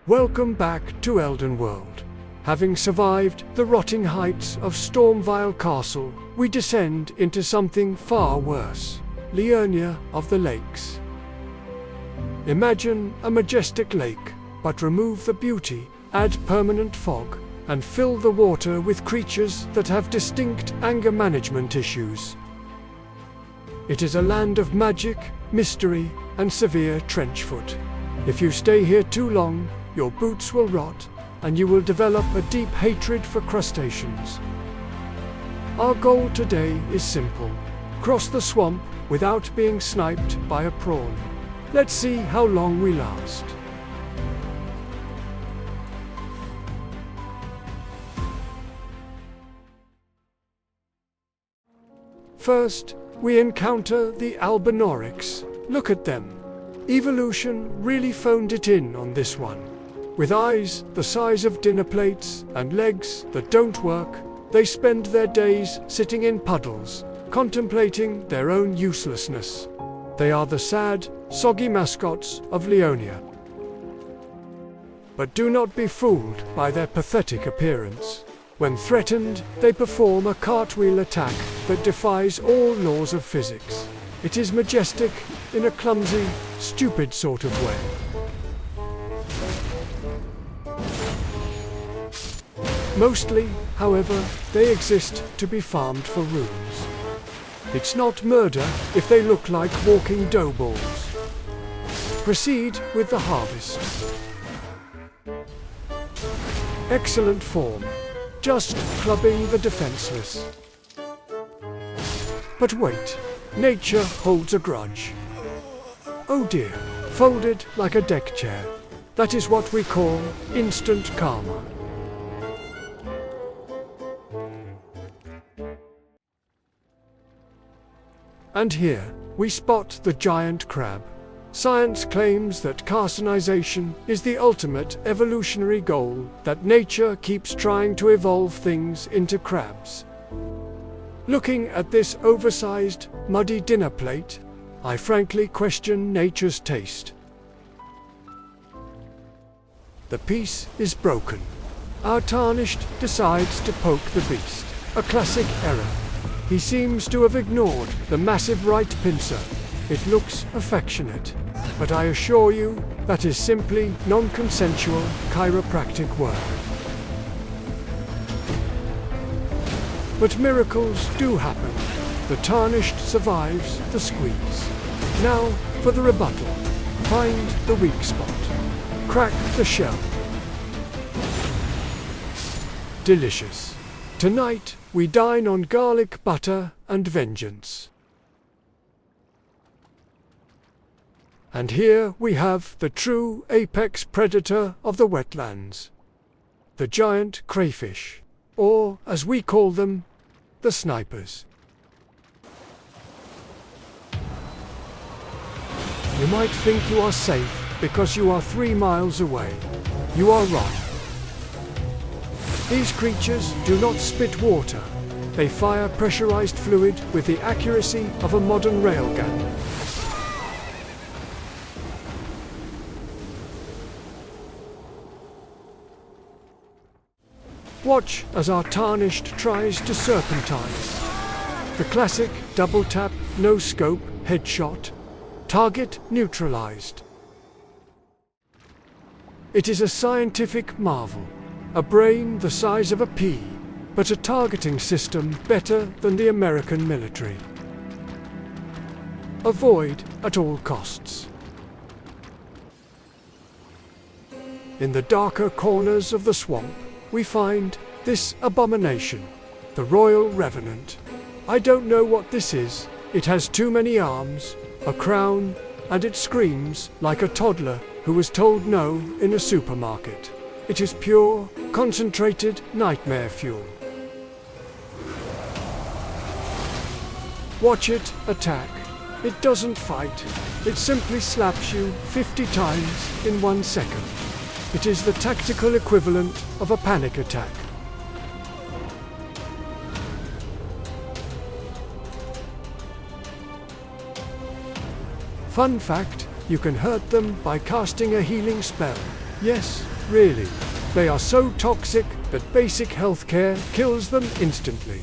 Welcome back to Elden World. Having survived the rotting heights of Stormvile Castle, we descend into something far worse. Liurnia of the Lakes. Imagine a majestic lake, but remove the beauty, add permanent fog, and fill the water with creatures that have distinct anger management issues. It is a land of magic, mystery, and severe trenchfoot. If you stay here too long, your boots will rot, and you will develop a deep hatred for crustaceans. Our goal today is simple. Cross the swamp without being sniped by a prawn. Let's see how long we last. First, we encounter the Albinaurics. Look at them. Evolution really phoned it in on this one. With eyes the size of dinner plates and legs that don't work, they spend their days sitting in puddles, contemplating their own uselessness. They are the sad, soggy mascots of Liurnia. But do not be fooled by their pathetic appearance. When threatened, they perform a cartwheel attack that defies all laws of physics. It is majestic in a clumsy, stupid sort of way. Mostly, however, they exist to be farmed for runes. It's not murder if they look like walking dough balls. Proceed with the harvest. Excellent form, just clubbing the defenseless. But wait, nature holds a grudge. Oh dear, folded like a deck chair. That is what we call instant karma. And here, we spot the giant crab. Science claims that carcinization is the ultimate evolutionary goal, that nature keeps trying to evolve things into crabs. Looking at this oversized, muddy dinner plate, I frankly question nature's taste. The piece is broken. Our tarnished decides to poke the beast. A classic error. He seems to have ignored the massive right pincer. It looks affectionate, but I assure you that is simply non-consensual chiropractic work. But miracles do happen. The tarnished survives the squeeze. Now for the rebuttal. Find the weak spot. Crack the shell. Delicious. Tonight we dine on garlic butter and vengeance. And here we have the true apex predator of the wetlands. The giant crayfish, or as we call them, the snipers. You might think you are safe because you are 3 miles away. You are wrong. These creatures do not spit water. They fire pressurized fluid with the accuracy of a modern railgun. Watch as our tarnished tries to serpentine. The classic double tap, no scope, headshot. Target neutralized. It is a scientific marvel. A brain the size of a pea, but a targeting system better than the American military. Avoid at all costs. In the darker corners of the swamp, we find this abomination, the Royal Revenant. I don't know what this is. It has too many arms, a crown, and it screams like a toddler who was told no in a supermarket. It is pure, concentrated nightmare fuel. Watch it attack. It doesn't fight. It simply slaps you 50 times in 1 second. It is the tactical equivalent of a panic attack. Fun fact, you can hurt them by casting a healing spell. Yes, really. They are so toxic that basic healthcare kills them instantly.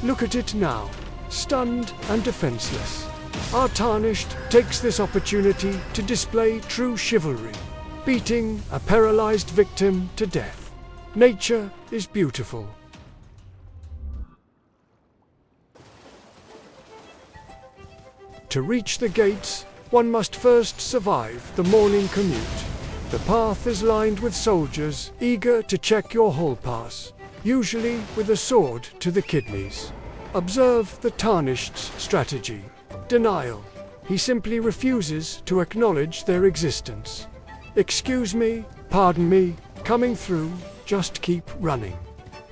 Look at it now, stunned and defenseless. Our Tarnished takes this opportunity to display true chivalry, beating a paralyzed victim to death. Nature is beautiful. To reach the gates, one must first survive the morning commute. The path is lined with soldiers eager to check your hall pass, usually with a sword to the kidneys. Observe the Tarnished's strategy. Denial. He simply refuses to acknowledge their existence. Excuse me, pardon me, coming through, just keep running.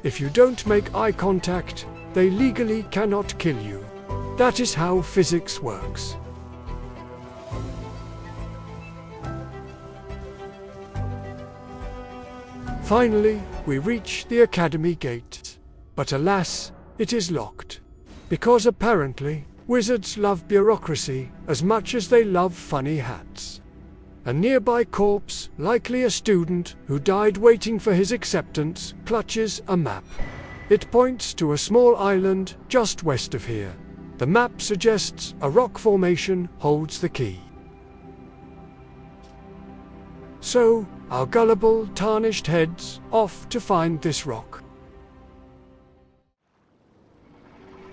If you don't make eye contact, they legally cannot kill you. That is how physics works. Finally, we reach the Academy gate. But alas, it is locked. Because apparently, wizards love bureaucracy as much as they love funny hats. A nearby corpse, likely a student who died waiting for his acceptance, clutches a map. It points to a small island just west of here. The map suggests a rock formation holds the key. So, our gullible Tarnished heads off to find this rock.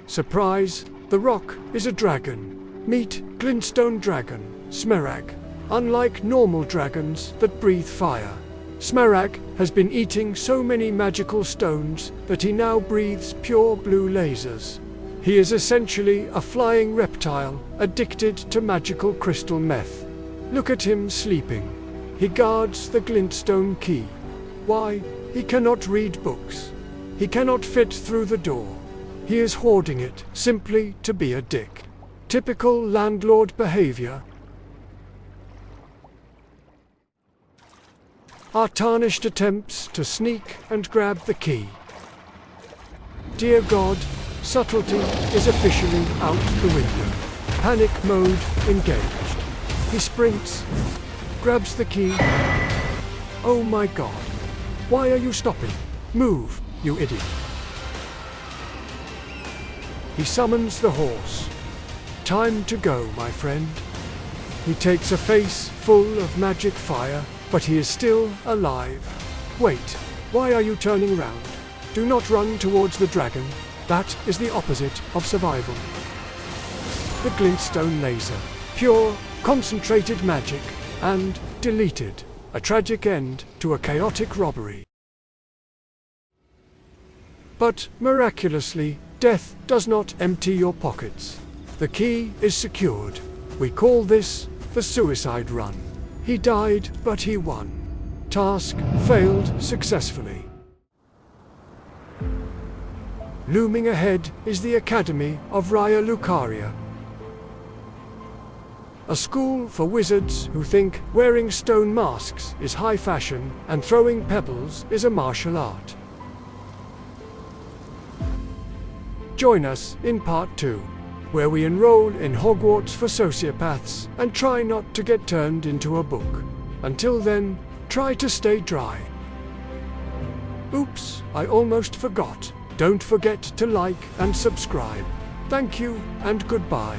Surprise! The rock is a dragon. Meet Glintstone Dragon Smarag. Unlike normal dragons that breathe fire, Smarag has been eating so many magical stones that he now breathes pure blue lasers. He is essentially a flying reptile addicted to magical crystal meth. Look at him sleeping. He guards the Glintstone Key. Why? He cannot read books. He cannot fit through the door. He is hoarding it simply to be a dick. Typical landlord behavior. Our Tarnished attempts to sneak and grab the key. Dear God, subtlety is officially out the window. Panic mode engaged. He sprints, grabs the key. Oh my God. Why are you stopping? Move, you idiot. He summons the horse. Time to go, my friend. He takes a face full of magic fire, but he is still alive. Wait, why are you turning round? Do not run towards the dragon. That is the opposite of survival. The Glintstone laser. Pure, concentrated magic, and deleted. A tragic end to a chaotic robbery. But miraculously, death does not empty your pockets. The key is secured. We call this the suicide run. He died, but he won. Task failed successfully. Looming ahead is the Academy of Raya Lucaria. A school for wizards who think wearing stone masks is high fashion and throwing pebbles is a martial art. Join us in Part 2, where we enroll in Hogwarts for sociopaths and try not to get turned into a book. Until then, try to stay dry. Oops, I almost forgot. Don't forget to like and subscribe. Thank you and goodbye.